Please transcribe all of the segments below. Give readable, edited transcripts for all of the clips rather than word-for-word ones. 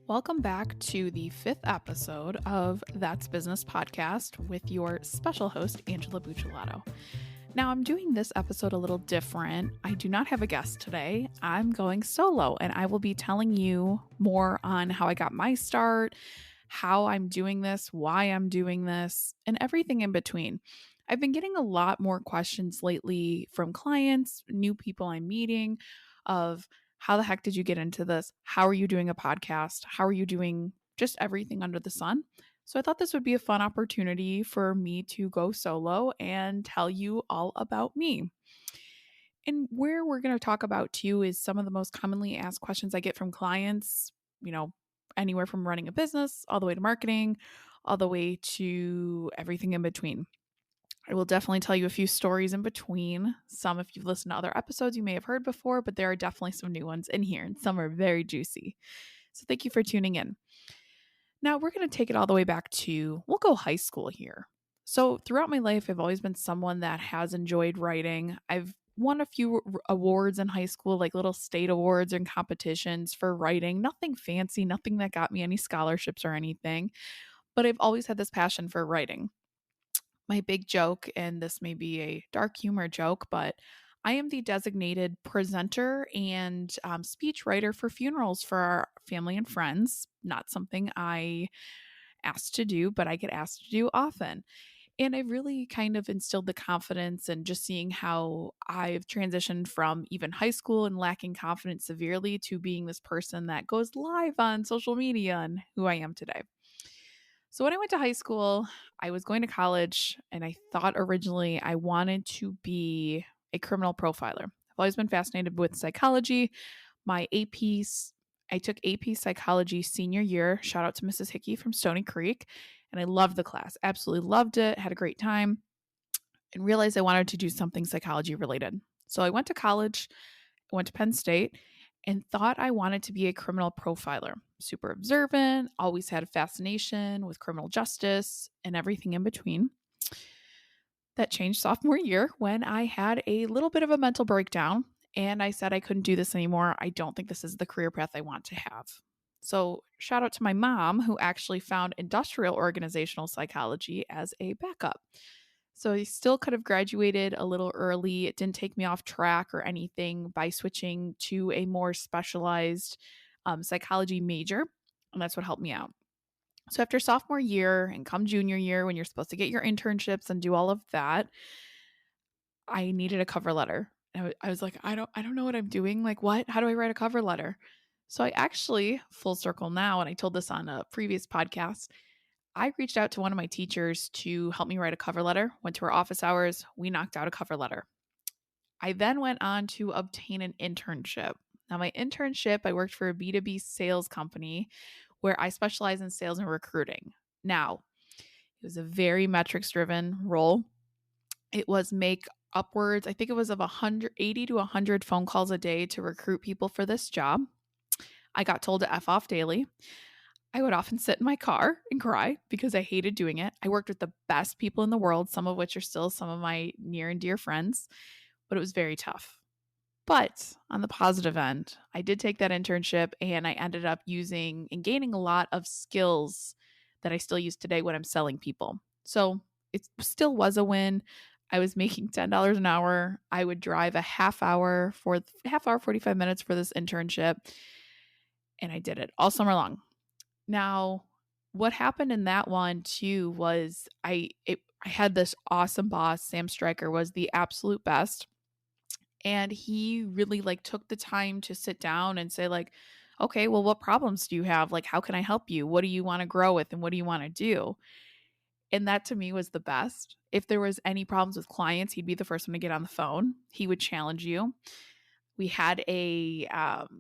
Welcome back to the 5th episode of That's Business Podcast with your special host, Angela Buccellato. Now, I'm doing this episode a little different. I do not have a guest today. I'm going solo, and I will be telling you more on how I got my start, how I'm doing this, why I'm doing this, and everything in between. I've been getting a lot more questions lately from clients, new people I'm meeting, of how the heck did you get into this? How are you doing a podcast? How are you doing just everything under the sun? So I thought this would be a fun opportunity for me to go solo and tell you all about me. And where we're going to talk about too is some of the most commonly asked questions I get from clients, anywhere from running a business all the way to marketing, all the way to everything in between. I will definitely tell you a few stories in between. Some, if you've listened to other episodes, you may have heard before, but there are definitely some new ones in here, and some are very juicy. So thank you for tuning in. Now, we're going to take it all the way back to, we'll go high school here. So throughout my life, I've always been someone that has enjoyed writing. I've won a few awards in high school, like little state awards and competitions for writing. Nothing fancy, nothing that got me any scholarships or anything, but I've always had this passion for writing. My big joke, and this may be a dark humor joke, but I am the designated presenter and speech writer for funerals for our family and friends. Not something I asked to do, but I get asked to do often. And I've really kind of instilled the confidence and just seeing how I've transitioned from even high school and lacking confidence severely to being this person that goes live on social media and who I am today. So when I went to high school, I was going to college, and I thought originally I wanted to be a criminal profiler. I've always been fascinated with psychology. My APs, I took AP psychology senior year. Shout out to Mrs. Hickey from Stony Creek. And I loved the class. Absolutely loved it. Had a great time and realized I wanted to do something psychology related. So I went to college, I went to Penn State, and thought I wanted to be a criminal profiler. Super observant, always had a fascination with criminal justice and everything in between. That changed sophomore year when I had a little bit of a mental breakdown and I said I couldn't do this anymore. I don't think this is the career path I want to have. So, shout out to my mom, who actually found industrial organizational psychology as a backup. So I still could have graduated a little early. It didn't take me off track or anything by switching to a more specialized psychology major. And that's what helped me out. So after sophomore year and come junior year, when you're supposed to get your internships and do all of that, I needed a cover letter. I was like, I don't know what I'm doing. Like, what? How do I write a cover letter? So I actually, full circle now, and I told this on a previous podcast, I reached out to one of my teachers to help me write a cover letter, went to her office hours. We knocked out a cover letter. I then went on to obtain an internship. Now, my internship, I worked for a B2B sales company where I specialize in sales and recruiting. Now, it was a very metrics driven role. It was make upwards, I think it was of 180 to 100 phone calls a day to recruit people for this job. I got told to F off daily. I would often sit in my car and cry because I hated doing it. I worked with the best people in the world, some of which are still some of my near and dear friends, but it was very tough. But on the positive end, I did take that internship and I ended up using and gaining a lot of skills that I still use today when I'm selling people. So it still was a win. I was making $10 an hour. I would drive a half hour, 45 minutes for this internship. And I did it all summer long. Now, what happened in that one too was I had this awesome boss. Sam Stryker was the absolute best. And he really took the time to sit down and say okay, well, what problems do you have? Like, how can I help you? What do you want to grow with? And what do you want to do? And that to me was the best. If there was any problems with clients, he'd be the first one to get on the phone. He would challenge you. We had a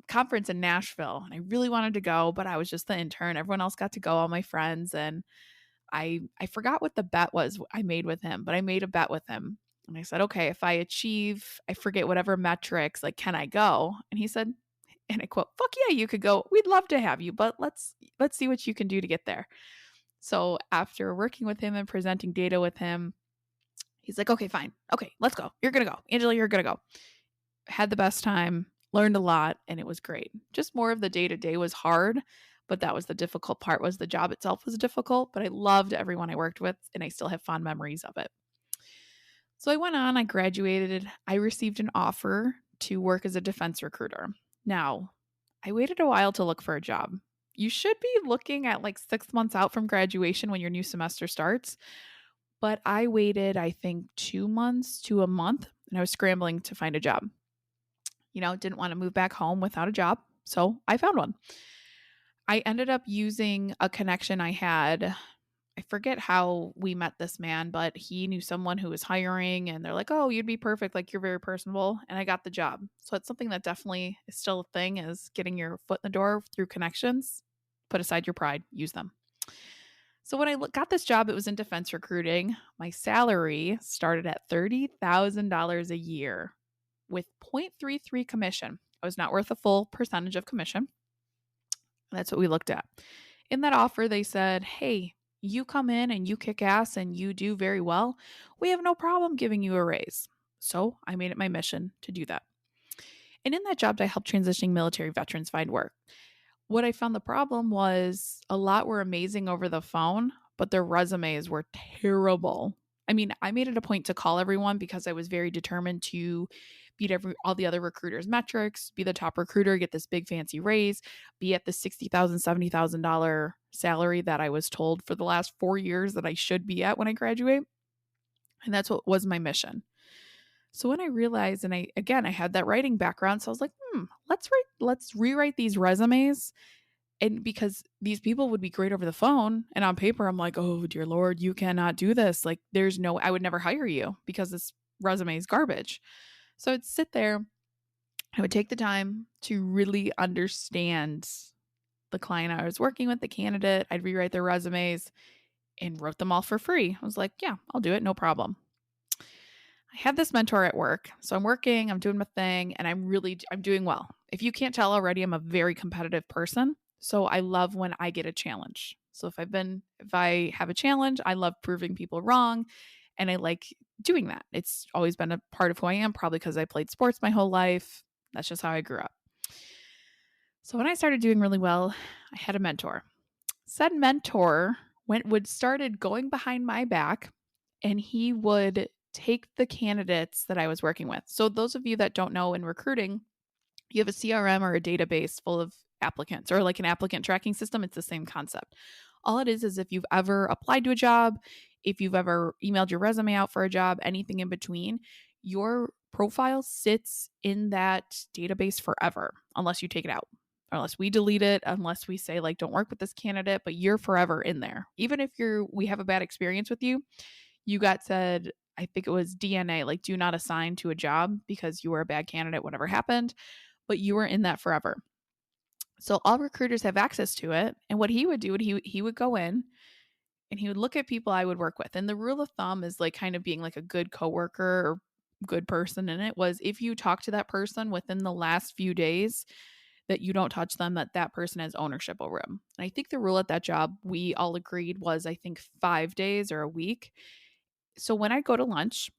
conference in Nashville, and I really wanted to go, but I was just the intern. Everyone else got to go, all my friends. And I forgot what the bet was I made with him, but I made a bet with him. And I said, okay, if I achieve, I forget whatever metrics, can I go? And he said, and I quote, fuck yeah, you could go. We'd love to have you, but let's see what you can do to get there. So after working with him and presenting data with him, he's like, okay, fine. Okay, let's go. You're going to go. Angela, you're going to go. Had the best time, learned a lot, and it was great. Just more of the day-to-day was hard, But that was the difficult part, was the job itself was difficult, but I loved everyone I worked with and I still have fond memories of it. So I went on, I graduated, I received an offer to work as a defense recruiter. Now, I waited a while to look for a job. You should be looking at like 6 months out from graduation when your new semester starts. But I waited, I think, 2 months to a month, and I was scrambling to find a job. Didn't want to move back home without a job. So I found one. I ended up using a connection I had. I forget how we met this man, but he knew someone who was hiring, and they're like, "Oh, you'd be perfect. Like, you're very personable." And I got the job. So it's something that definitely is still a thing, is getting your foot in the door through connections. Put aside your pride, use them. So when I got this job, it was in defense recruiting. My salary started at $30,000 a year with 0.33 commission. I was not worth a full percentage of commission. That's what we looked at. In that offer, they said, "Hey, you come in and you kick ass and you do very well. We have no problem giving you a raise." So I made it my mission to do that. And in that job, I helped transitioning military veterans find work. What I found the problem was a lot were amazing over the phone, but their resumes were terrible. I mean, I made it a point to call everyone because I was very determined to beat all the other recruiters' metrics, be the top recruiter, get this big fancy raise, be at the $60,000, $70,000 salary that I was told for the last 4 years that I should be at when I graduate. And that's what was my mission. So when I realized, and I had that writing background, so I was like, let's rewrite these resumes. And because these people would be great over the phone and on paper, I'm like, "Oh, dear Lord, you cannot do this. Like, I would never hire you because this resume is garbage." So I'd sit there, I would take the time to really understand the client I was working with, the candidate. I'd rewrite their resumes and wrote them all for free. I was like, "Yeah, I'll do it. No problem." I had this mentor at work. So I'm working, I'm doing my thing, and I'm doing well. If you can't tell already, I'm a very competitive person. So I love when I get a challenge. So if I have a challenge, I love proving people wrong, and I like doing that. It's always been a part of who I am, probably because I played sports my whole life. That's just how I grew up. So when I started doing really well, I had a mentor. Said mentor started going behind my back, and he would take the candidates that I was working with. So those of you that don't know, in recruiting, you have a CRM or a database full of applicants, or like an applicant tracking system. It's the same concept. All it is if you've ever applied to a job, if you've ever emailed your resume out for a job, anything in between, your profile sits in that database forever unless you take it out, unless we delete it, unless we say like, "Don't work with this candidate," but you're forever in there. Even if we have a bad experience with you, you got said, I think it was DNA, like, do not assign to a job because you were a bad candidate, whatever happened, but you were in that forever. So all recruiters have access to it. And what he would do, he would go in and he would look at people I would work with. And the rule of thumb is like kind of being like a good coworker or good person in it, was if you talk to that person within the last few days, that you don't touch them, that person has ownership over them. And I think the rule at that job, we all agreed, was, I think, 5 days or a week. So when I'd go to lunch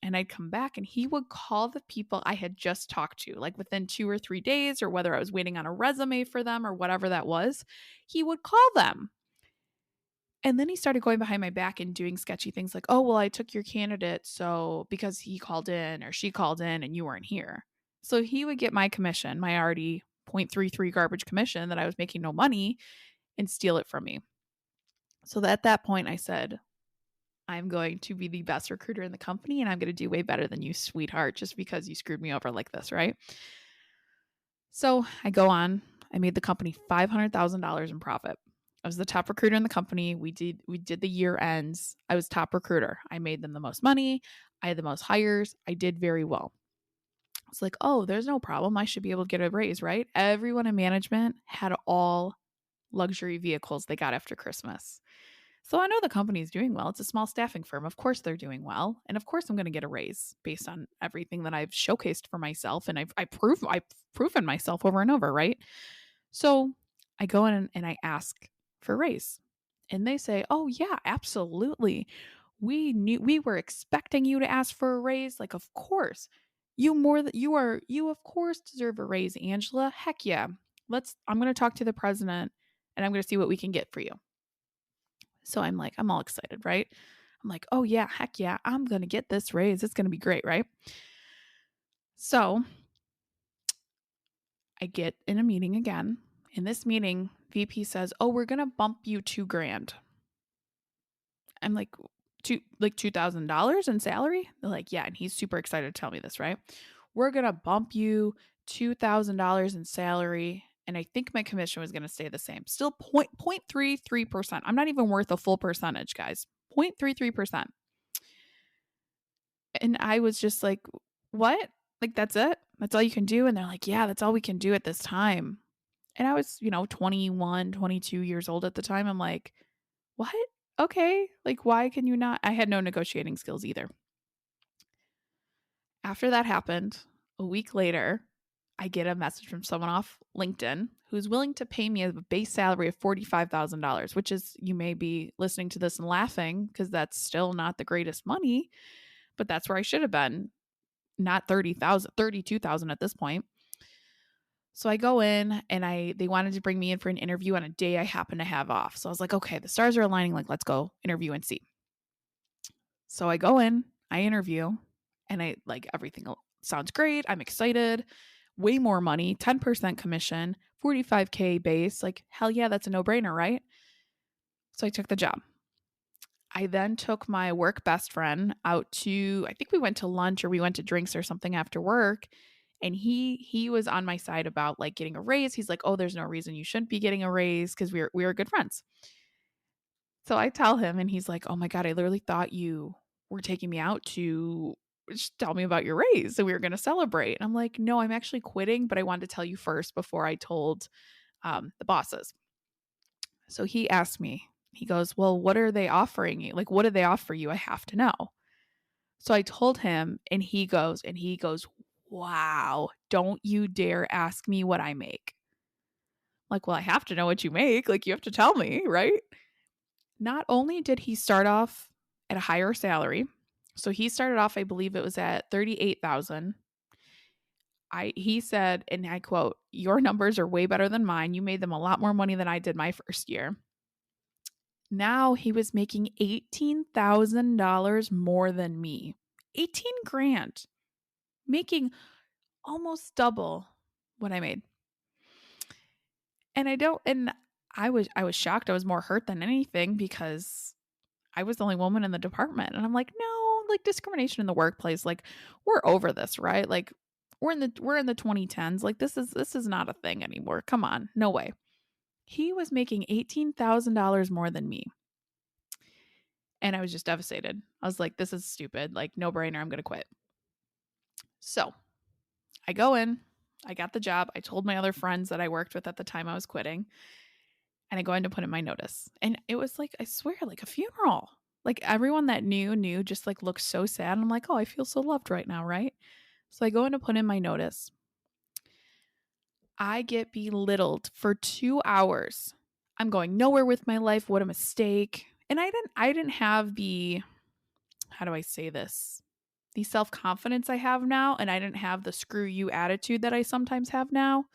and I'd come back and he would call the people I had just talked to, like within 2 or 3 days, or whether I was waiting on a resume for them or whatever that was, he would call them. And then he started going behind my back and doing sketchy things like, "Oh, well, I took your candidate so because he called in or she called in and you weren't here." So he would get my commission, my already 0.33 garbage commission that I was making no money, and steal it from me. So at that point I said, "I'm going to be the best recruiter in the company and I'm going to do way better than you, sweetheart, just because you screwed me over like this," right? So I go on. I made the company $500,000 in profit. I was the top recruiter in the company. We did the year ends. I was top recruiter. I made them the most money. I had the most hires. I did very well. It's like, "Oh, there's no problem. I should be able to get a raise," right? Everyone in management had all luxury vehicles they got after Christmas. So I know the company is doing well. It's a small staffing firm. Of course they're doing well. And of course I'm going to get a raise based on everything that I've showcased for myself. And I've proven myself over and over, right? So I go in and I ask for a raise. And they say, "Oh yeah, absolutely. We were expecting you to ask for a raise. Like, of course. You of course deserve a raise, Angela. Heck yeah." I'm going to talk to the president and I'm going to see what we can get for you. So I'm all excited, right? I'm like, oh yeah, heck yeah, I'm going to get this raise. It's going to be great, right? So I get in a meeting again. In this meeting, VP says, oh, we're going to bump you $2,000. I'm like, $2,000 in salary? They're like, yeah. And he's super excited to tell me this, right? We're going to bump you $2,000 in salary. And I think my commission was going to stay the same. Still 0.33%. I'm not even worth a full percentage, guys. 0.33%. And I was just like, what? Like, that's it? That's all you can do? And they're like, yeah, that's all we can do at this time. And I was, 21, 22 years old at the time. I'm like, what? Okay. Like, why can you not? I had no negotiating skills either. After that happened, a week later, I get a message from someone off LinkedIn who's willing to pay me a base salary of $45,000, which is, you may be listening to this and laughing because that's still not the greatest money, but that's where I should have been. Not 30,000, 32,000 at this point. So I go in and they wanted to bring me in for an interview on a day I happen to have off. So I was like, okay, the stars are aligning. Like, let's go interview and see. So I go in, I interview, and everything sounds great. I'm excited. Way more money, 10% commission, 45K base. Like, hell yeah, that's a no-brainer, right? So I took the job. I then took my work best friend out to, I think we went to lunch or we went to drinks or something after work. And he was on my side about like getting a raise. He's like, oh, there's no reason you shouldn't be getting a raise because we were good friends. So I tell him and he's like, oh my God, I literally thought you were taking me out to just tell me about your raise. So we were going to celebrate. And I'm like, no, I'm actually quitting, but I wanted to tell you first before I told the bosses. So he asked me, he goes, well, what are they offering you? Like, what do they offer you? I have to know. So I told him and he goes, wow, don't you dare ask me what I make. Like, well, I have to know what you make. Like, you have to tell me, right? Not only did he start off at a higher salary, so he started off, I believe it was at 38,000. He said, and I quote, your numbers are way better than mine. You made them a lot more money than I did my first year. Now he was making $18,000 more than me. 18 grand, making almost double what I made. And I was shocked. I was more hurt than anything because I was the only woman in the department. And I'm like, no, like discrimination in the workplace, like we're over this, right? Like we're in the 2010s. Like this is not a thing anymore. Come on. No way. He was making $18,000 more than me. And I was just devastated. I was like, this is stupid. Like no brainer. I'm going to quit. So I go in, I got the job. I told my other friends that I worked with at the time I was quitting. And I go in to put in my notice. And it was like, I swear, like a funeral. Like everyone that knew just like looked so sad. And I'm like, oh, I feel so loved right now, right? So I go in to put in my notice. I get belittled for 2 hours. I'm going nowhere with my life. What a mistake. And I didn't have how do I say this? The self-confidence I have now. And I didn't have the screw you attitude that I sometimes have now.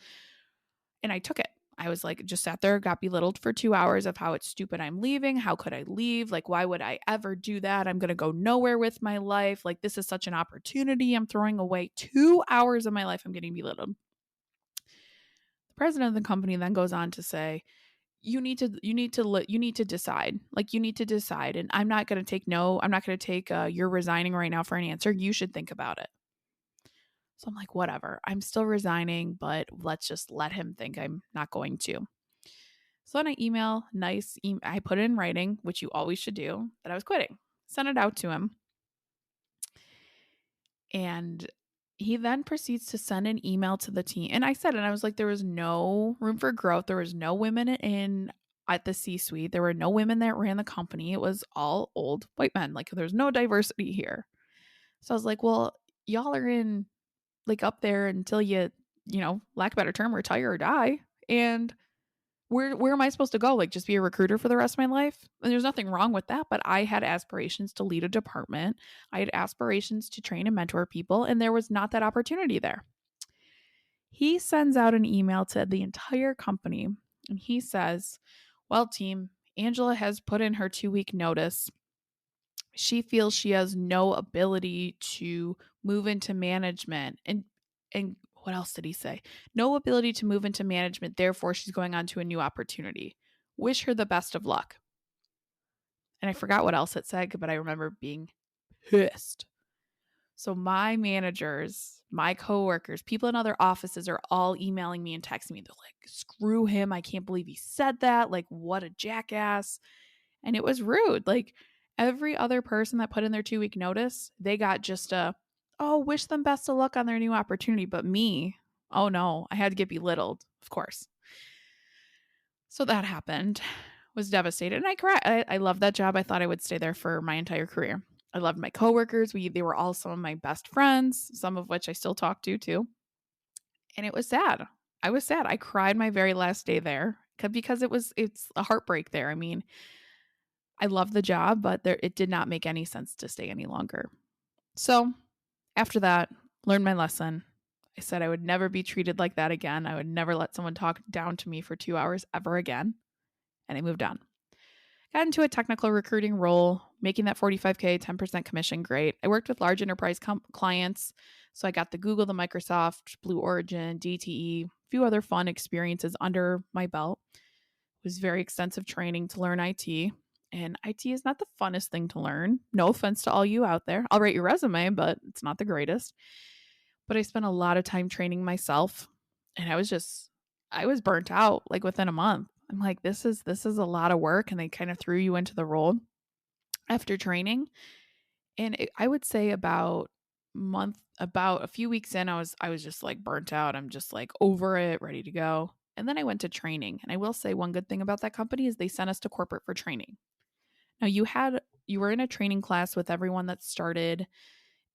And I took it. I was like, just sat there, got belittled for 2 hours of how it's stupid I'm leaving. How could I leave? Like, why would I ever do that? I'm going to go nowhere with my life. Like, this is such an opportunity. I'm throwing away 2 hours of my life. I'm getting belittled. The president of the company then goes on to say, you need to decide. Like, you need to decide. And I'm not going to take you're resigning right now for an answer. You should think about it. So I'm like, whatever, I'm still resigning, but let's just let him think I'm not going to. So then I put it in writing, which you always should do, that I was quitting. Sent it out to him. And he then proceeds to send an email to the team. And I was like, there was no room for growth. There was no women at the C-suite. There were no women that ran the company. It was all old white men. Like there's no diversity here. So I was like, well, y'all are in like up there until you lack a better term, retire or die. And where am I supposed to go? Like just be a recruiter for the rest of my life? And there's nothing wrong with that, but I had aspirations to lead a department. I had aspirations to train and mentor people, and there was not that opportunity there. He sends out an email to the entire company and he says, well, team, Angela has put in her 2-week notice. She feels she has no ability to move into management. And what else did he say? No ability to move into management. Therefore, she's going on to a new opportunity. Wish her the best of luck. And I forgot what else it said, but I remember being pissed. So my managers, my coworkers, people in other offices are all emailing me and texting me. They're like, screw him. I can't believe he said that. Like, what a jackass. And it was rude. Like, every other person that put in their 2-week notice, they got just oh, wish them best of luck on their new opportunity. But me, oh no, I had to get belittled, of course. So that happened. Was devastated. And I cried. I loved that job. I thought I would stay there for my entire career. I loved my coworkers. They were all some of my best friends, some of which I still talk to too. And it was sad. I was sad. I cried my very last day there because it's a heartbreak there. I mean, I love the job, but it did not make any sense to stay any longer. So after that, learned my lesson. I said I would never be treated like that again. I would never let someone talk down to me for 2 hours ever again. And I moved on. Got into a technical recruiting role, making that 45K, 10% commission. Great. I worked with large enterprise clients. So I got the Google, the Microsoft, Blue Origin, DTE, a few other fun experiences under my belt. It was very extensive training to learn IT. And IT is not the funnest thing to learn. No offense to all you out there. I'll write your resume, but it's not the greatest. But I spent a lot of time training myself. And I was burnt out like within a month. I'm like, this is a lot of work. And they kind of threw you into the role after training. And I would say about a few weeks in, I was just like burnt out. I'm just like over it, ready to go. And then I went to training. And I will say one good thing about that company is they sent us to corporate for training. Now you were in a training class with everyone that started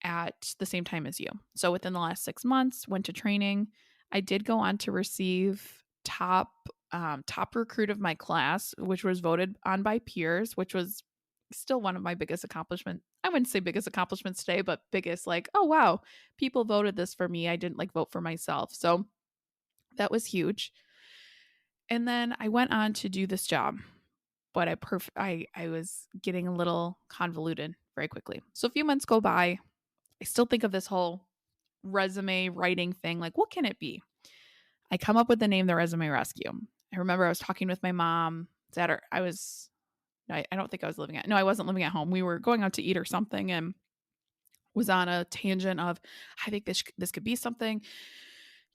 at the same time as you. So within the last 6 months, went to training. I did go on to receive top recruit of my class, which was voted on by peers, which was still one of my biggest accomplishments. I wouldn't say biggest accomplishments today, but biggest, like, oh wow, people voted this for me. I didn't like vote for myself. So that was huge. And then I went on to do this job, but I was getting a little convoluted very quickly. So a few months go by. I still think of this whole resume writing thing. Like, what can it be? I come up with the name, the Resume Rescue. I remember I was talking with my mom. I don't think I was living I wasn't living at home. We were going out to eat or something and was on a tangent of, I think this could be something.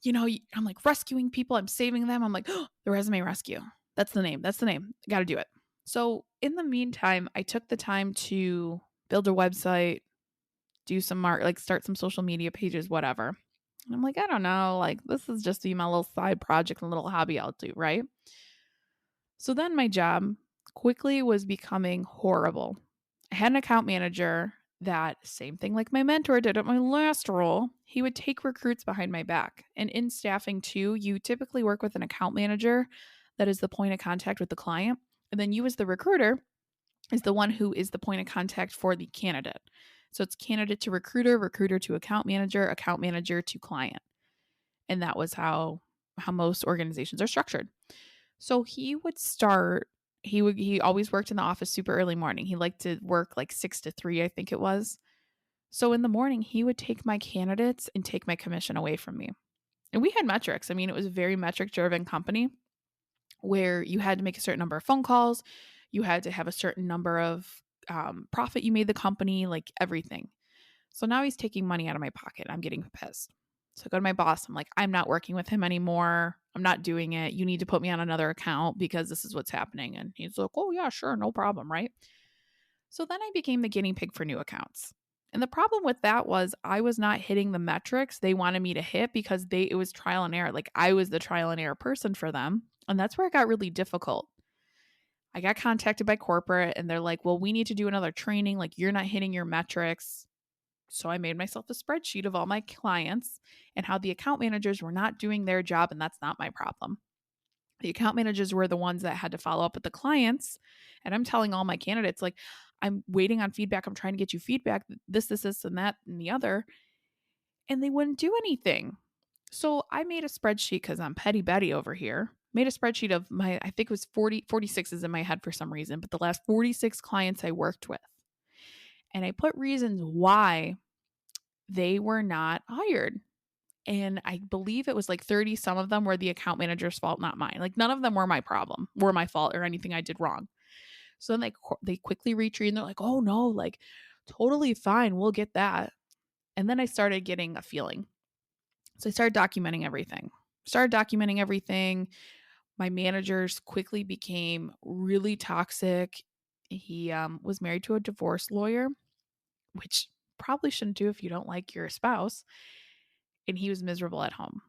You know, I'm like rescuing people. I'm saving them. I'm like, oh, the Resume Rescue. That's the name. Got to do it. So in the meantime, I took the time to build a website, do some start some social media pages, whatever. And I'm like, I don't know, like this is just my little side project, a little hobby I'll do, right? So then my job quickly was becoming horrible. I had an account manager that, same thing like my mentor did at my last role, he would take recruits behind my back. And in staffing too, you typically work with an account manager that is the point of contact with the client. And then you as the recruiter is the one who is the point of contact for the candidate. So it's candidate to recruiter, recruiter to account manager to client. And that was how most organizations are structured. So he always worked in the office super early morning. He liked to work like 6 to 3, I think it was. So in the morning, he would take my candidates and take my commission away from me. And we had metrics. I mean, it was a very metric driven company where you had to make a certain number of phone calls. You had to have a certain number of profit you made the company, like everything. So now he's taking money out of my pocket. I'm getting pissed. So I go to my boss. I'm like, I'm not working with him anymore. I'm not doing it. You need to put me on another account because this is what's happening. And he's like, oh yeah, sure. No problem. Right. So then I became the guinea pig for new accounts. And the problem with that was I was not hitting the metrics they wanted me to hit because it was trial and error. Like I was the trial and error person for them. And that's where it got really difficult. I got contacted by corporate and they're like, well, we need to do another training. Like you're not hitting your metrics. So I made myself a spreadsheet of all my clients and how the account managers were not doing their job. And that's not my problem. The account managers were the ones that had to follow up with the clients. And I'm telling all my candidates, like, I'm waiting on feedback. I'm trying to get you feedback, this, and that, and the other. And they wouldn't do anything. So I made a spreadsheet because I'm petty Betty over here. Made a spreadsheet of I think it was 46 is in my head for some reason, but the last 46 clients I worked with. And I put reasons why they were not hired. And I believe it was like 30 some of them were the account manager's fault, not mine. Like none of them were my problem, were my fault or anything I did wrong. So then they quickly retreat and they're like, "Oh no, like totally fine. We'll get that." And then I started getting a feeling. So I started documenting everything. My managers quickly became really toxic. He was married to a divorce lawyer, which probably shouldn't do if you don't like your spouse. And he was miserable at home.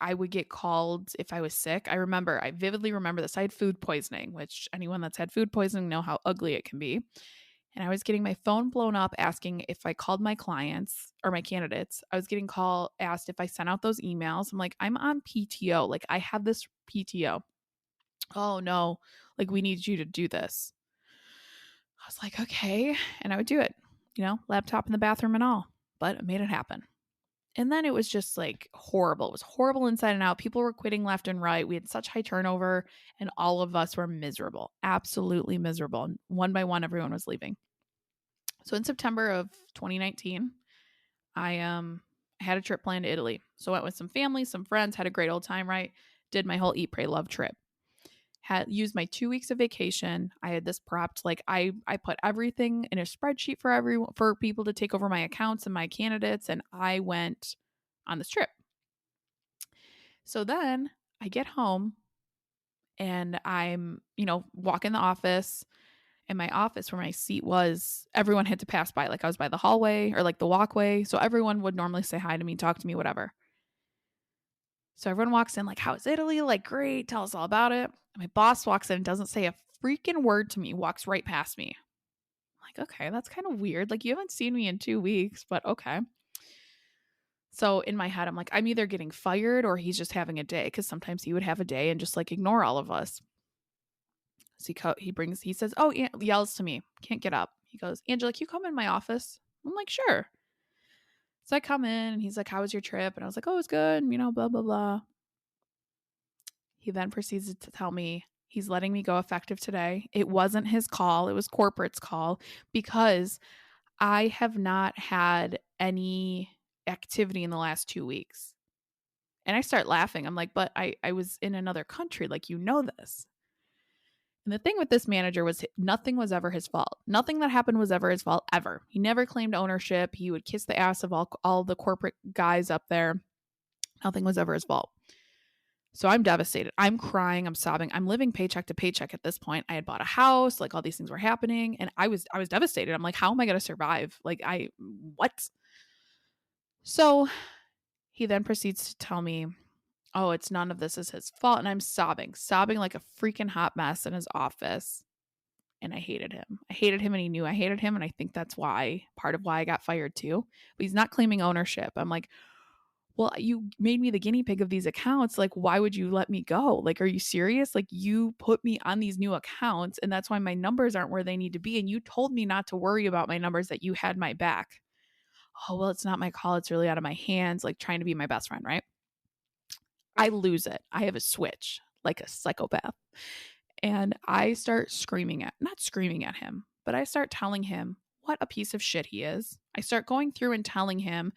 I would get called if I was sick. I vividly remember this. I had food poisoning, which anyone that's had food poisoning know how ugly it can be. And I was getting my phone blown up asking if I called my clients or my candidates. I was getting asked if I sent out those emails. I'm like, I'm on PTO. Like, I have this PTO. Oh, no. Like, we need you to do this. I was like, okay. And I would do it, laptop in the bathroom and all. But I made it happen. And then it was just like horrible. It was horrible inside and out. People were quitting left and right. We had such high turnover, and all of us were miserable, absolutely miserable. And one by one, everyone was leaving. So in September of 2019, I had a trip planned to Italy. So I went with some family, some friends, had a great old time, right? Did my whole eat, pray, love trip. Had used my 2 weeks of vacation. I had this propped, like I put everything in a spreadsheet for people to take over my accounts and my candidates, and I went on this trip. So then I get home and I'm, walk in the office. In my office where my seat was, everyone had to pass by. Like I was by the hallway or like the walkway. So everyone would normally say hi to me, talk to me, whatever. So everyone walks in like, "How's Italy?" Like, "Great, tell us all about it." And my boss walks in and doesn't say a freaking word to me, walks right past me. I'm like, okay, that's kind of weird. Like, you haven't seen me in 2 weeks, but okay. So in my head, I'm like, I'm either getting fired or he's just having a day, because sometimes he would have a day and just like ignore all of us. So he says, "Oh," yells to me, can't get up. He goes, "Angela, can you come in my office?" I'm like, "Sure." So I come in and he's like, "How was your trip?" And I was like, "Oh, it was good, blah, blah, blah." He then proceeds to tell me he's letting me go effective today. It wasn't his call, it was corporate's call, because I have not had any activity in the last 2 weeks. And I start laughing. I'm like, "But I was in another country. Like, this." And the thing with this manager was nothing was ever his fault. Nothing that happened was ever his fault, ever. He never claimed ownership. He would kiss the ass of all the corporate guys up there. Nothing was ever his fault. So I'm devastated. I'm crying. I'm sobbing. I'm living paycheck to paycheck at this point. I had bought a house. Like, all these things were happening. And I was devastated. I'm like, how am I going to survive? Like, what? So he then proceeds to tell me, "Oh, it's none of this is his fault." And I'm sobbing like a freaking hot mess in his office. And I hated him. And he knew I hated him. And I think that's part of why I got fired too. But he's not claiming ownership. I'm like, "Well, you made me the guinea pig of these accounts. Like, why would you let me go? Like, are you serious? Like, you put me on these new accounts, and that's why my numbers aren't where they need to be. And you told me not to worry about my numbers, that you had my back." "Oh, well, it's not my call. It's really out of my hands," like trying to be my best friend, right? I lose it. I have a switch like a psychopath. And I start not screaming at him, but I start telling him what a piece of shit he is. I start going through and telling him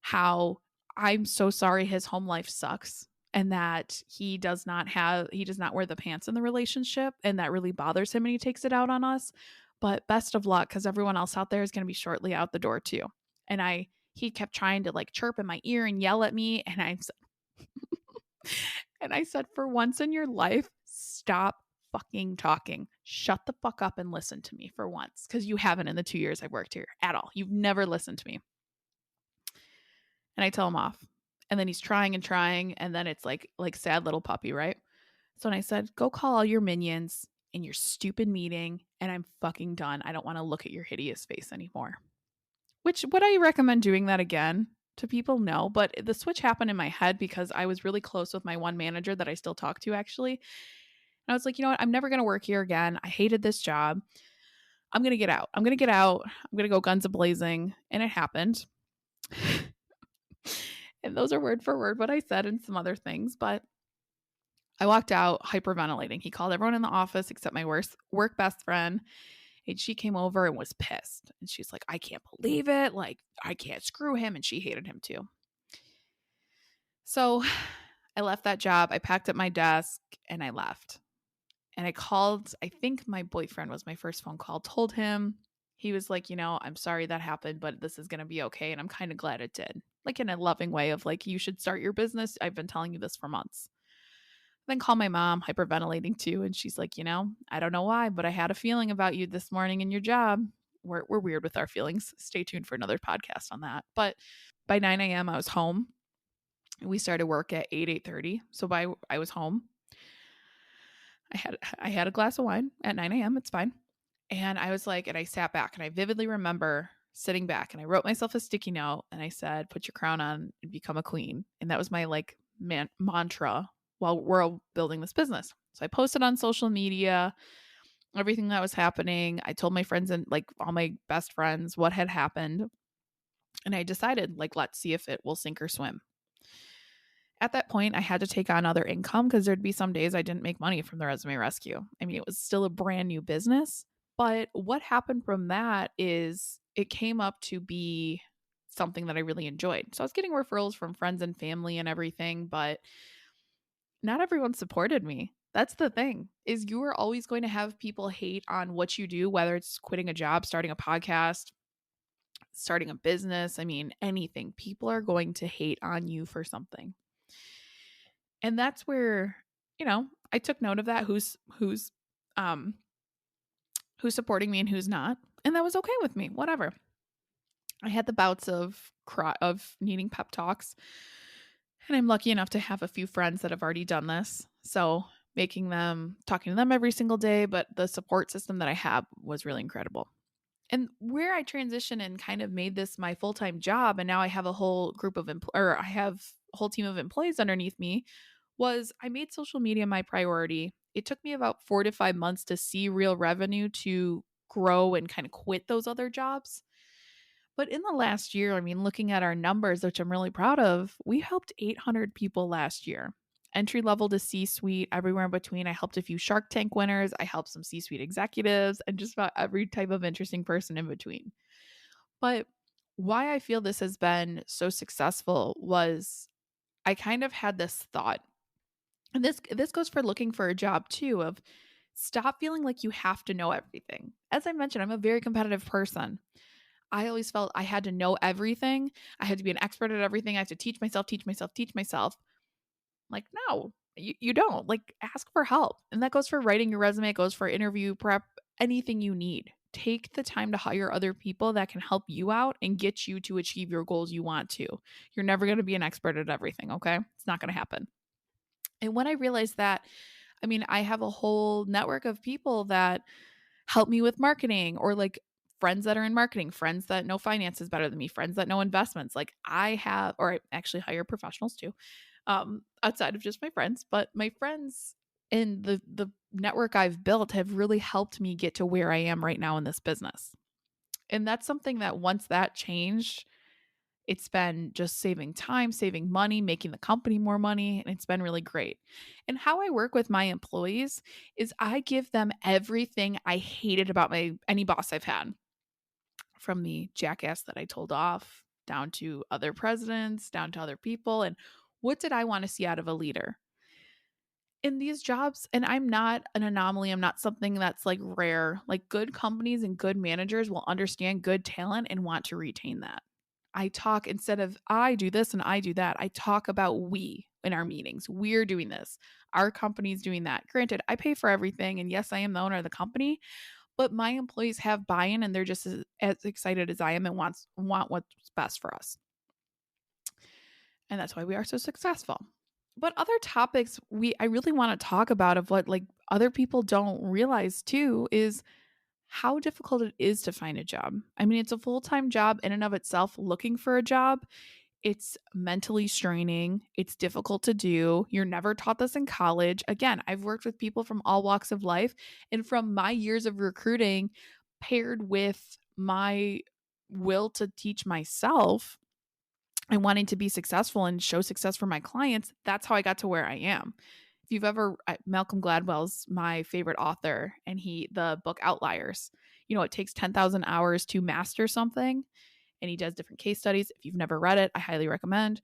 how I'm so sorry his home life sucks, and that he does not wear the pants in the relationship, and that really bothers him, and he takes it out on us. But best of luck, because everyone else out there is going to be shortly out the door too. And he kept trying to like chirp in my ear and yell at me, and I said, "For once in your life, stop fucking talking. Shut the fuck up and listen to me for once, because you haven't in the 2 years I've worked here at all. You've never listened to me." And I tell him off. And then he's trying and trying, and then it's like sad little puppy, right? So I said, "Go call all your minions in your stupid meeting, and I'm fucking done. I don't want to look at your hideous face anymore." Which, would I recommend doing that again to people? No, but the switch happened in my head because I was really close with my one manager that I still talk to, actually. And I was like, "You know what? I'm never going to work here again. I hated this job. I'm going to get out. I'm going to go guns a blazing." And it happened. And those are word for word what I said and some other things. But I walked out hyperventilating. He called everyone in the office except my work best friend. And she came over and was pissed. And she's like, I can't believe it. Like, I can't screw him. And she hated him too. So I left that job. I packed up my desk and I left. And I called, I think my boyfriend was my first phone call, told him. He was like, I'm sorry that happened, but this is going to be okay. And I'm kind of glad it did. Like in a loving way of like, you should start your business. I've been telling you this for months. Then call my mom, hyperventilating too. And she's like, I don't know why, but I had a feeling about you this morning in your job. We're weird with our feelings. Stay tuned for another podcast on that. But by 9 a.m., I was home. We started work at 8:30. So I was home. I had a glass of wine at 9 a.m. It's fine. And I was like, and I sat back and I vividly remember sitting back and I wrote myself a sticky note and I said, put your crown on and become a queen. And that was my like mantra while we're building this business. So I posted on social media everything that was happening. I told my friends and like all my best friends what had happened. And I decided like, let's see if it will sink or swim. At that point, I had to take on other income because there'd be some days I didn't make money from the resume rescue. I mean, it was still a brand new business. But what happened from that is it came up to be something that I really enjoyed. So I was getting referrals from friends and family and everything, but not everyone supported me. That's the thing, is you are always going to have people hate on what you do, whether it's quitting a job, starting a podcast, starting a business. I mean, anything. People are going to hate on you for something. And that's where, I took note of that, who's supporting me and who's not. And that was okay with me. Whatever. I had the bouts of needing pep talks. And I'm lucky enough to have a few friends that have already done this. So talking to them every single day, but the support system that I have was really incredible. And where I transitioned and kind of made this my full-time job, and now I have a whole I have a whole team of employees underneath me, was I made social media my priority. It took me about 4 to 5 months to see real revenue to grow and kind of quit those other jobs. But in the last year, I mean, looking at our numbers, which I'm really proud of, we helped 800 people last year. Entry level to C-suite, everywhere in between. I helped a few Shark Tank winners. I helped some C-suite executives and just about every type of interesting person in between. But why I feel this has been so successful was I kind of had this thought. And this goes for looking for a job too, of stop feeling like you have to know everything. As I mentioned, I'm a very competitive person. I always felt I had to know everything. I had to be an expert at everything. I had to teach myself. Like, no, you don't. Like, ask for help. And that goes for writing your resume. It goes for interview prep, anything you need. Take the time to hire other people that can help you out and get you to achieve your goals you want to. You're never going to be an expert at everything, okay? It's not going to happen. And when I realized that, I mean, I have a whole network of people that help me with marketing, or like friends that are in marketing, friends that know finances better than me, friends that know investments. Like I actually hire professionals too, outside of just my friends. But my friends in the network I've built have really helped me get to where I am right now in this business. And that's something that once that changed, it's been just saving time, saving money, making the company more money, and it's been really great. And how I work with my employees is I give them everything I hated about any boss I've had, from the jackass that I told off, down to other presidents, down to other people, and what did I want to see out of a leader in these jobs. And I'm not an anomaly. I'm not something that's like rare. Like, good companies and good managers will understand good talent and want to retain that. I talk, instead of I do this and I do that, I talk about we in our meetings. We're doing this. Our company's doing that. Granted, I pay for everything. And yes, I am the owner of the company, but my employees have buy-in and they're just as excited as I am and want what's best for us. And that's why we are so successful. But other topics I really want to talk about, of what like other people don't realize too, is how difficult it is to find a job. I mean, it's a full-time job in and of itself. Looking for a job, it's mentally straining. It's difficult to do. You're never taught this in college. Again, I've worked with people from all walks of life, and from my years of recruiting paired with my will to teach myself, I wanted to be successful and show success for my clients. That's how I got to where I am. If you've ever, Malcolm Gladwell's my favorite author, and the book Outliers, it takes 10,000 hours to master something, and he does different case studies. If you've never read it, I highly recommend.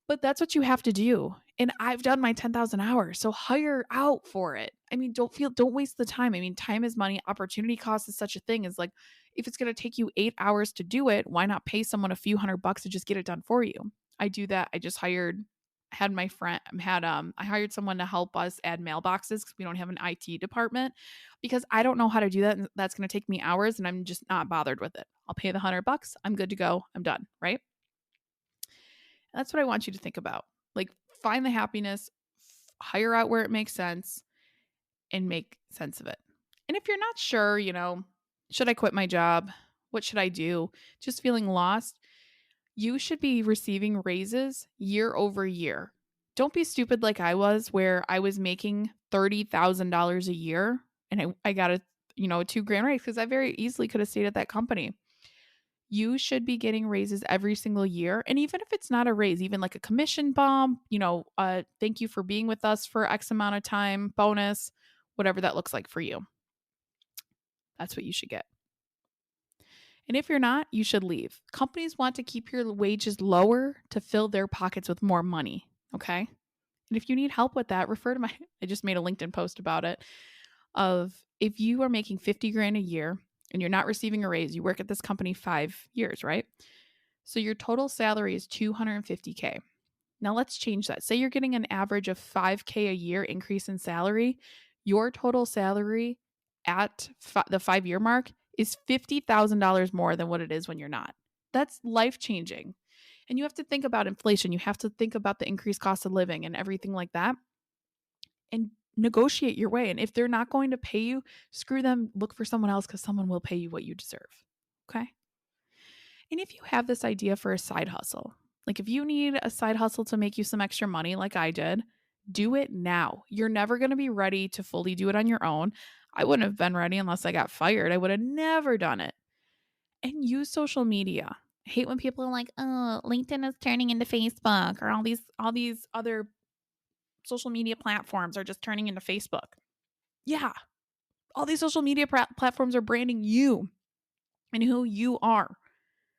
But that's what you have to do. And I've done my 10,000 hours. So hire out for it. I mean, don't waste the time. I mean, time is money. Opportunity cost is such a thing. Is like, if it's going to take you 8 hours to do it, why not pay someone a few $100 to just get it done for you? I do that. I just I hired someone to help us add mailboxes because we don't have an IT department, because I don't know how to do that. And that's going to take me hours, and I'm just not bothered with it. I'll pay the $100. I'm good to go. I'm done. Right. That's what I want you to think about. Like, find the happiness, hire out where it makes sense, and make sense of it. And if you're not sure, should I quit my job? What should I do? Just feeling lost, you should be receiving raises year over year. Don't be stupid like I was, where I was making $30,000 a year and I got a $2,000 raise, because I very easily could have stayed at that company. You should be getting raises every single year. And even if it's not a raise, even like a commission bump, thank you for being with us for X amount of time, bonus, whatever that looks like for you. That's what you should get. And if you're not, you should leave. Companies want to keep your wages lower to fill their pockets with more money. Okay. And if you need help with that, refer to I just made a LinkedIn post about it, of if you are making $50,000 a year and you're not receiving a raise, you work at this company 5 years, right? So your total salary is $250K. Now let's change that. Say you're getting an average of $5K a year increase in salary. Your total salary at the 5-year mark is $50,000 more than what it is when you're not. That's life-changing. And you have to think about inflation. You have to think about the increased cost of living and everything like that, and negotiate your way. And if they're not going to pay you, screw them. Look for someone else, because someone will pay you what you deserve. Okay. And if you have this idea for a side hustle, like if you need a side hustle to make you some extra money, like I did, do it now. You're never going to be ready to fully do it on your own. I wouldn't have been ready unless I got fired. I would have never done it. And use social media. I hate when people are like, "Oh, LinkedIn is turning into Facebook," or all these other social media platforms are just turning into Facebook. Yeah, all these social media platforms are branding you and who you are.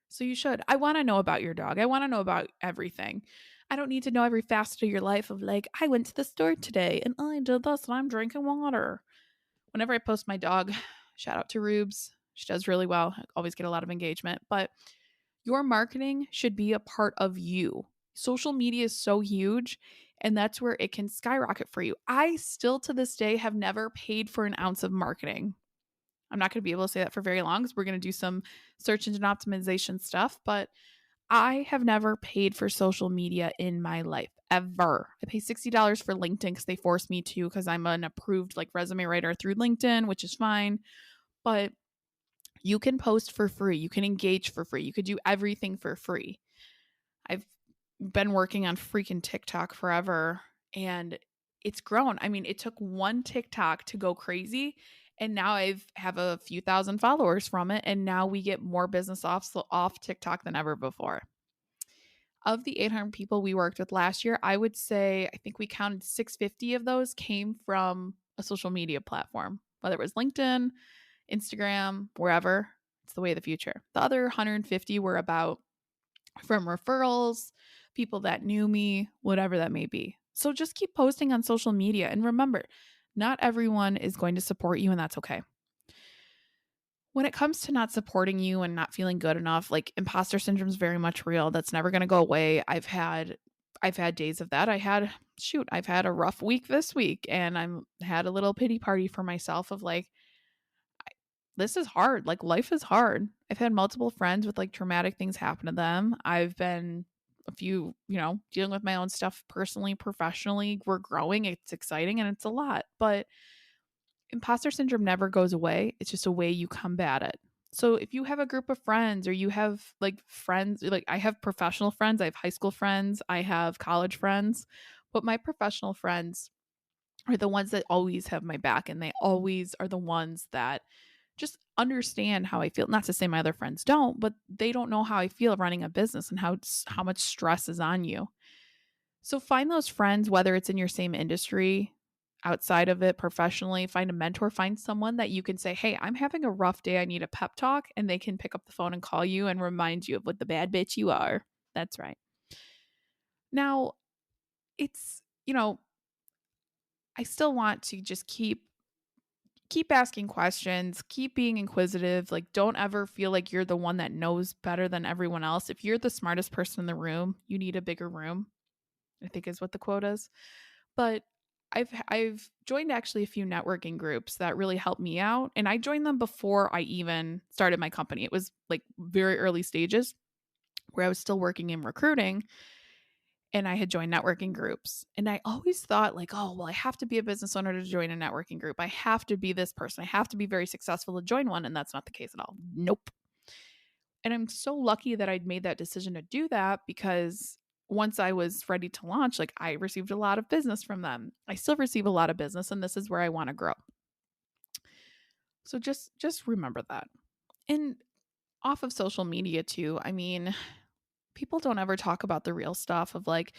So you should. I want to know about your dog. I want to know about everything. I don't need to know every facet of your life of like, I went to the store today and I did this and I'm drinking water. Whenever I post my dog, shout out to Rubes. She does really well. I always get a lot of engagement. But your marketing should be a part of you. Social media is so huge, and that's where it can skyrocket for you. I still to this day have never paid for an ounce of marketing. I'm not going to be able to say that for very long, because we're going to do some search engine optimization stuff, but I have never paid for social media in my life, ever. I pay $60 for LinkedIn because they force me to, because I'm an approved resume writer through LinkedIn, which is fine. But you can post for free. You can engage for free. You could do everything for free. I've been working on freaking TikTok forever, and it's grown. I mean, it took one TikTok to go crazy, and now I have a few thousand followers from it, and now we get more business off TikTok than ever before. Of the 800 people we worked with last year, I would say I think we counted 650 of those came from a social media platform, whether it was LinkedIn, Instagram, wherever. It's the way of the future. The other 150 were from referrals, people that knew me, whatever that may be. So just keep posting on social media. And remember, not everyone is going to support you, and that's okay. When it comes to not supporting you and not feeling good enough, imposter syndrome is very much real. That's never going to go away. I've had days of that. I've had a rough week this week, and I'm had a little pity party for myself of this is hard. Life is hard. I've had multiple friends with traumatic things happen to them. I've been a few, dealing with my own stuff personally, professionally. We're growing. It's exciting and it's a lot. But imposter syndrome never goes away. It's just a way you combat it. So if you have a group of friends, or you have friends, I have professional friends, I have high school friends, I have college friends, but my professional friends are the ones that always have my back, and they always are the ones that just understand how I feel. Not to say my other friends don't, but they don't know how I feel running a business and how much stress is on you. So find those friends, whether it's in your same industry, outside of it, professionally, find a mentor, find someone that you can say, hey, I'm having a rough day. I need a pep talk. And they can pick up the phone and call you and remind you of what the bad bitch you are. That's right. Now, it's, I still want to just keep asking questions, keep being inquisitive. Like, don't ever feel like you're the one that knows better than everyone else. If you're the smartest person in the room, you need a bigger room, I think is what the quote is. But I've joined actually a few networking groups that really helped me out. And I joined them before I even started my company. It was like very early stages where I was still working in recruiting, and I had joined networking groups. And I always thought like, oh, well, I have to be a business owner to join a networking group. I have to be this person. I have to be very successful to join one. And that's not the case at all. Nope. And I'm so lucky that I'd made that decision to do that, because once I was ready to launch, like, I received a lot of business from them. I still receive a lot of business, and this is where I want to grow. So just remember that. And off of social media too, I mean, people don't ever talk about the real stuff of like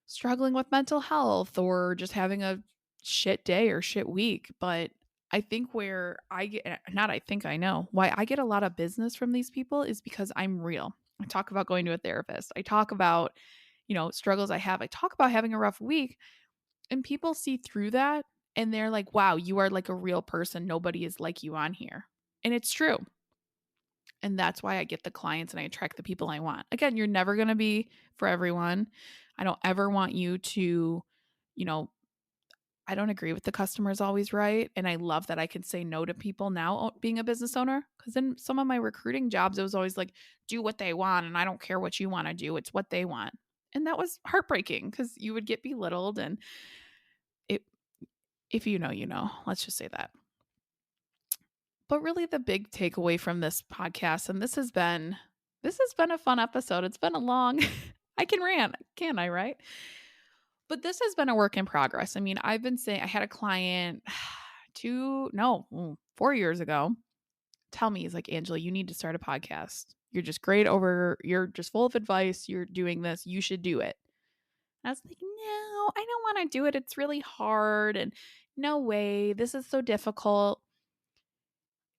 struggling with mental health or just having a shit day or shit week. But I think where I get, not I think I know, why I get a lot of business from these people is because I'm real. I talk about going to a therapist. I talk about, struggles I have. I talk about having a rough week, and people see through that and they're like, wow, you are like a real person. Nobody is like you on here. And it's true. And that's why I get the clients and I attract the people I want. Again, you're never going to be for everyone. I don't ever want you to, you know, I don't agree with the customer is always right. And I love that I can say no to people now being a business owner. Because in some of my recruiting jobs, it was always like, do what they want. And I don't care what you want to do. It's what they want. And that was heartbreaking because you would get belittled. And it, if you know, you know, let's just say that. But really the big takeaway from this podcast, and this has been a fun episode. It's been a long, I can rant, can I, right? But this has been a work in progress. I mean, I've been saying, I had a client 4 years ago tell me, he's like, Angela, you need to start a podcast. You're just you're just full of advice. You're doing this. You should do it. And I was like, no, I don't want to do it. It's really hard. And no way. This is so difficult.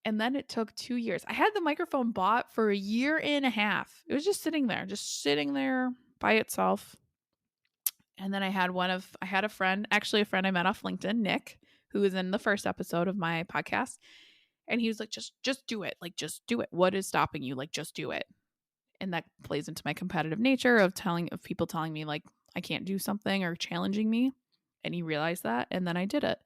And then it took 2 years. I had the microphone bought for a year and a half. It was just sitting there by itself. And then I had a friend I met off LinkedIn, Nick, who was in the first episode of my podcast. And he was like, just do it. Like, just do it. What is stopping you? Like, just do it. And that plays into my competitive nature of people telling me like I can't do something or challenging me. And he realized that. And then I did it.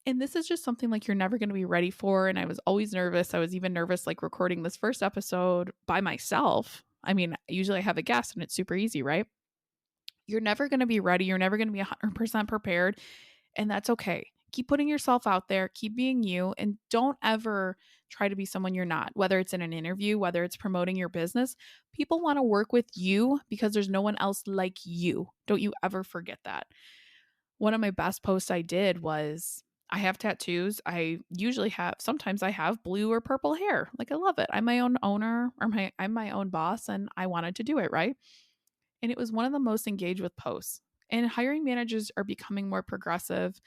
And this is just something like you're never going to be ready for. And I was always nervous. I was even nervous like recording this first episode by myself. I mean, usually I have a guest and it's super easy, right? You're never going to be ready. You're never going to be 100% prepared. And that's okay. Keep putting yourself out there. Keep being you. And don't ever try to be someone you're not, whether it's in an interview, whether it's promoting your business. People want to work with you because there's no one else like you. Don't you ever forget that. One of my best posts I did was, I have tattoos. Sometimes I have blue or purple hair. Like, I love it. I'm my own owner, I'm my own boss, and I wanted to do it, right? And it was one of the most engaged with posts. And hiring managers are becoming more progressive.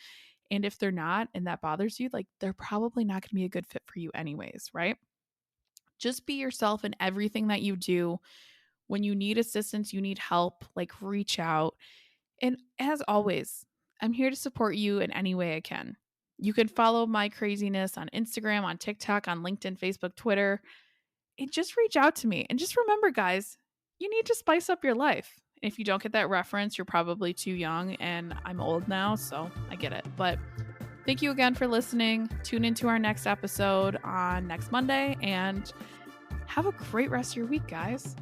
And if they're not, and that bothers you, like, they're probably not going to be a good fit for you anyways, right? Just be yourself in everything that you do. When you need assistance, you need help, like, reach out. And as always, I'm here to support you in any way I can. You can follow my craziness on Instagram, on TikTok, on LinkedIn, Facebook, Twitter, and just reach out to me. And just remember, guys, you need to spice up your life. If you don't get that reference, you're probably too young, and I'm old now, so I get it. But thank you again for listening. Tune into our next episode on next Monday, and have a great rest of your week, guys.